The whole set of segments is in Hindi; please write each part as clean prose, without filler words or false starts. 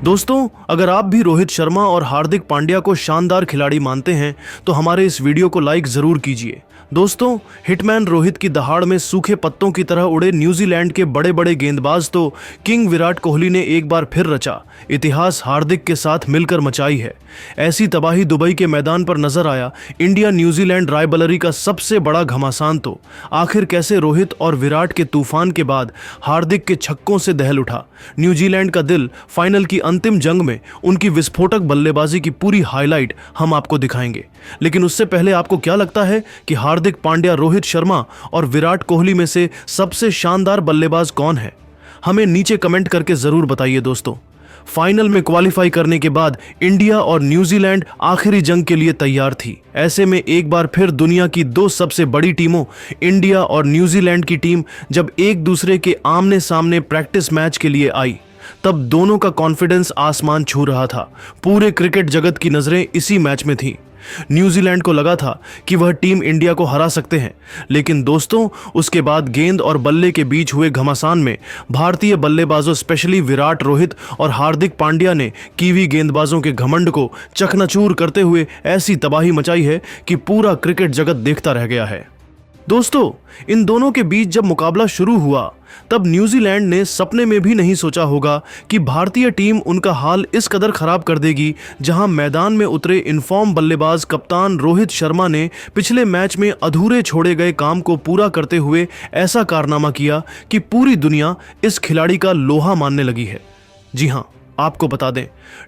दोस्तों, अगर आप भी रोहित शर्मा और हार्दिक पांड्या को शानदार खिलाड़ी मानते हैं तो हमारे इस वीडियो को लाइक जरूर कीजिए। दोस्तों, हिटमैन रोहित की दहाड़ में सूखे पत्तों की तरह उड़े न्यूजीलैंड के बड़े बड़े गेंदबाज तो किंग विराट कोहली ने एक बार फिर रचा। इतिहास हार्दिक के साथ मिलकर मचाई है। ऐसी तबाही दुबई के मैदान पर नजर आया इंडिया न्यूजीलैंड रायबरेली का सबसे बड़ा घमासान। तो आखिर कैसे रोहित और विराट के तूफान के बाद हार्दिक के छक्कों से दहल उठा। न्यूजीलैंड का दिल फाइनल की अंतिम जंग में उनकी विस्फोटक बल्लेबाजी की पूरी हाईलाइट हम आपको दिखाएंगे। लेकिन उससे पहले आपको क्या लगता है कि हार्दिक पांड्या, रोहित शर्मा और विराट कोहली में से सबसे शानदार बल्लेबाज कौन है? हमें नीचे कमेंट करके जरूर बताइए। दोस्तों, फाइनल में क्वालिफाई करने के बाद इंडिया और न्यूजीलैंड आखिरी जंग के लिए तैयार थी। ऐसे में एक बार फिर दुनिया की दो सबसे बड़ी टीमों इंडिया और न्यूजीलैंड की टीम जब एक दूसरे के आमने सामने प्रैक्टिस मैच के लिए आई, तब दोनों का कॉन्फिडेंस आसमान छू रहा था। पूरे क्रिकेट जगत की नजरें इसी मैच में थी। न्यूजीलैंड को लगा था कि वह टीम इंडिया को हरा सकते हैं, लेकिन दोस्तों उसके बाद गेंद और बल्ले के बीच हुए घमासान में भारतीय बल्लेबाजों स्पेशली विराट, रोहित और हार्दिक पांड्या ने कीवी गेंदबाजों के घमंड को चकनाचूर करते हुए ऐसी तबाही मचाई है कि पूरा क्रिकेट जगत देखता रह गया है। दोस्तों, इन दोनों के बीच जब मुकाबला शुरू हुआ तब न्यूजीलैंड ने सपने में भी नहीं सोचा होगा कि भारतीय टीम उनका हाल इस कदर खराब कर देगी। जहां मैदान में उतरे इनफॉर्म बल्लेबाज कप्तान रोहित शर्मा ने पिछले मैच में अधूरे छोड़े गए काम को पूरा करते हुए ऐसा कारनामा किया कि पूरी दुनिया इस खिलाड़ी का लोहा मानने लगी है। जी हां, आपको बता दें,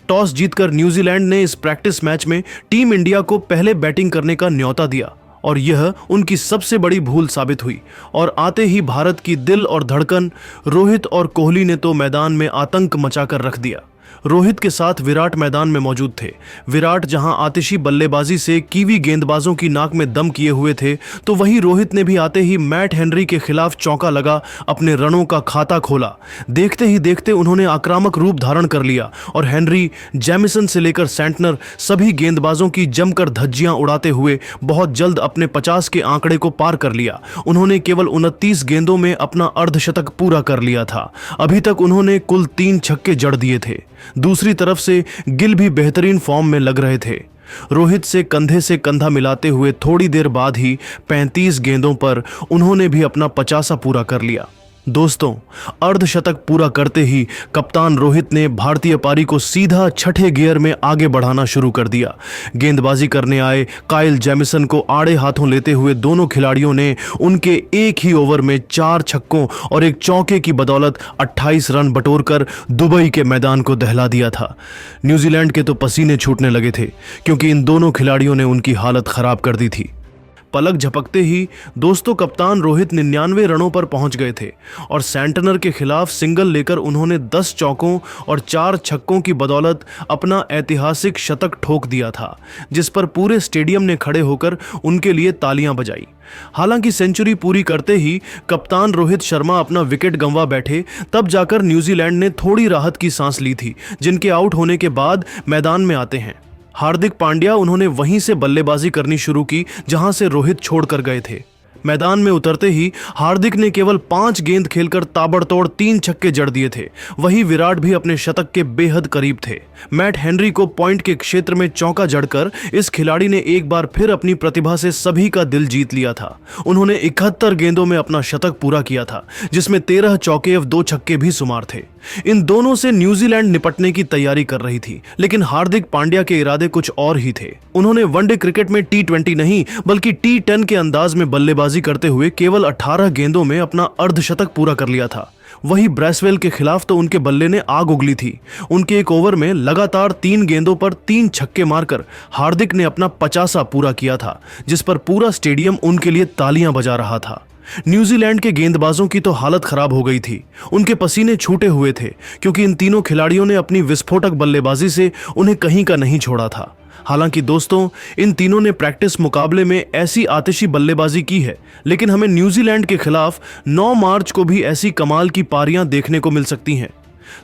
टॉस जीतकर न्यूजीलैंड ने इस प्रैक्टिस मैच में टीम इंडिया को पहले बैटिंग करने का न्योता दिया और यह उनकी सबसे बड़ी भूल साबित हुई। और आते ही भारत की दिल और धड़कन रोहित और कोहली ने तो मैदान में आतंक मचाकर रख दिया। रोहित के साथ विराट मैदान में मौजूद थे। विराट जहां आतिशी बल्लेबाजी से कीवी गेंदबाजों की नाक में दम किए हुए थे, तो वहीं रोहित ने भी आते ही मैट हेनरी के खिलाफ चौका लगा अपने रनों का खाता खोला। देखते ही देखते उन्होंने आक्रामक रूप धारण कर लिया और हेनरी, जेमिसन से लेकर सेंटनर सभी गेंदबाजों की जमकर धज्जियां उड़ाते हुए बहुत जल्द अपने 50 के आंकड़े को पार कर लिया। उन्होंने केवल 29 गेंदों में अपना अर्धशतक पूरा कर लिया था। अभी तक उन्होंने कुल 3 छक्के जड़ दिए थे। दूसरी तरफ से गिल भी बेहतरीन फॉर्म में लग रहे थे। रोहित से कंधा मिलाते हुए थोड़ी देर बाद ही 35 गेंदों पर उन्होंने भी अपना 50 पूरा कर लिया। दोस्तों, अर्धशतक पूरा करते ही कप्तान रोहित ने भारतीय पारी को सीधा छठे गियर में आगे बढ़ाना शुरू कर दिया। गेंदबाजी करने आए काइल जेमिसन को आड़े हाथों लेते हुए दोनों खिलाड़ियों ने उनके एक ही ओवर में 4 छक्कों और एक चौके की बदौलत 28 रन बटोरकर दुबई के मैदान को दहला दिया था। न्यूजीलैंड के तो पसीने छूटने लगे थे क्योंकि इन दोनों खिलाड़ियों ने उनकी हालत खराब कर दी थी। पलक झपकते ही दोस्तों कप्तान रोहित 99 रनों पर पहुंच गए थे और सेंटनर के खिलाफ सिंगल लेकर उन्होंने 10 चौकों और 4 छक्कों की बदौलत अपना ऐतिहासिक शतक ठोक दिया था, जिस पर पूरे स्टेडियम ने खड़े होकर उनके लिए तालियां बजाई। हालांकि सेंचुरी पूरी करते ही कप्तान रोहित शर्मा अपना विकेट गंवा बैठे, तब जाकर न्यूजीलैंड ने थोड़ी राहत की सांस ली थी। जिनके आउट होने के बाद मैदान में आते हैं हार्दिक पांड्या, उन्होंने वहीं से बल्लेबाजी करनी शुरू की जहां से रोहित छोड़कर गए थे। मैदान में उतरते ही हार्दिक ने केवल 5 गेंद खेलकर ताबड़तोड़ 3 छक्के जड़ दिए थे। वहीं विराट भी अपने शतक के बेहद करीब थे। मैट हेनरी को पॉइंट के क्षेत्र में चौका जड़कर इस खिलाड़ी ने एक बार फिर अपनी प्रतिभा से सभी का दिल जीत लिया था। उन्होंने 71 गेंदों में अपना शतक पूरा किया था, जिसमें 13 चौके और 2 छक्के भी शुमार थे। इन दोनों से न्यूजीलैंड निपटने की तैयारी कर रही थी, लेकिन हार्दिक पांड्या के इरादे कुछ और ही थे। उन्होंने वनडे क्रिकेट में T20 नहीं बल्कि T10 के अंदाज में बल्लेबाजी करते हुए केवल 18 गेंदों में अपना अर्धशतक पूरा कर लिया था। वहीं ब्रेसवेल के खिलाफ तो उनके बल्ले ने आग उगली थी। उनके एक ओवर में लगातार 3 गेंदों पर 3 छक्के मारकर हार्दिक ने अपना 50 पूरा किया था, जिस पर पूरा स्टेडियम उनके लिए तालियां बजा रहा था। न्यूजीलैंड के गेंदबाजों की तो हालत खराब हो गई थी। उनके पसीने छूटे हुए थे क्योंकि इन तीनों खिलाड़ियों ने अपनी विस्फोटक बल्लेबाजी से उन्हें कहीं का नहीं छोड़ा था। हालांकि दोस्तों, इन तीनों ने प्रैक्टिस मुकाबले में ऐसी आतिशी बल्लेबाजी की है, लेकिन हमें न्यूजीलैंड के खिलाफ 9 मार्च को भी ऐसी कमाल की पारियां देखने को मिल सकती हैं।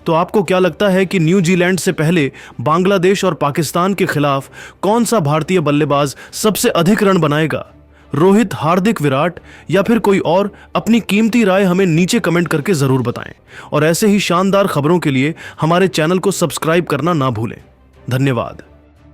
तो आपको क्या लगता है कि न्यूजीलैंड से पहले बांग्लादेश और पाकिस्तान के खिलाफ कौन सा भारतीय बल्लेबाज सबसे अधिक रन बनाएगा? रोहित, हार्दिक, विराट या फिर कोई और, अपनी कीमती राय हमें नीचे कमेंट करके जरूर बताएं और ऐसे ही शानदार खबरों के लिए हमारे चैनल को सब्सक्राइब करना ना भूलें। धन्यवाद।